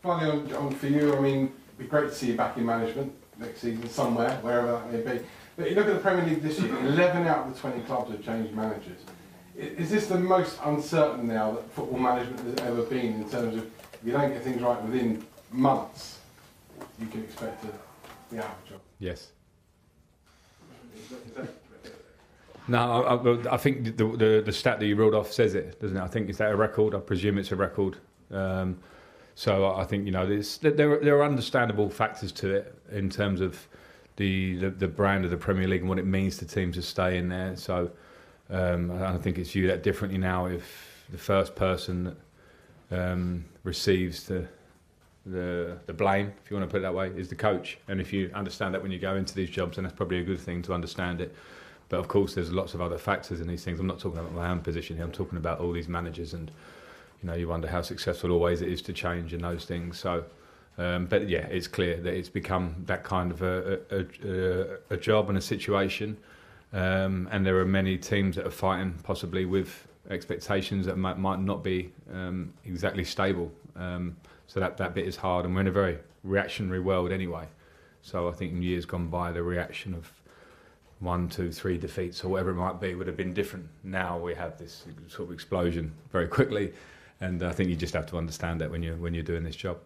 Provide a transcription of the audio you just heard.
Finally, on for you, I mean, it'd be great to see you back in management next season, somewhere, wherever that may be. But you look at the Premier League this year, 11 out of the 20 clubs have changed managers. Is this the most uncertain now that football management has ever been, in terms of if you don't get things right within months, you can expect to be out of a job? Yes. Is that No, I think the stat that you rolled off says it, doesn't it? I think, is that a record? I presume it's a record. So I think, you know, there are understandable factors to it in terms of the brand of the Premier League and what it means to teams to stay in there. So I think it's viewed that differently now. If the first person that receives the blame, if you want to put it that way, is the coach, and if you understand that when you go into these jobs, then that's probably a good thing to understand it. But of course, there's lots of other factors in these things. I'm not talking about my own position here. I'm talking about all these managers, and you know, you wonder how successful always it is to change and those things. So, but yeah, it's clear that it's become that kind of a job and a situation, and there are many teams that are fighting possibly with expectations that might not be exactly stable. So that bit is hard, and we're in a very reactionary world anyway. So I think in years gone by, the reaction of 1, 2, 3 defeats or whatever it might be would have been different. Now we have this sort of explosion very quickly, and I think you just have to understand that when you're doing this job.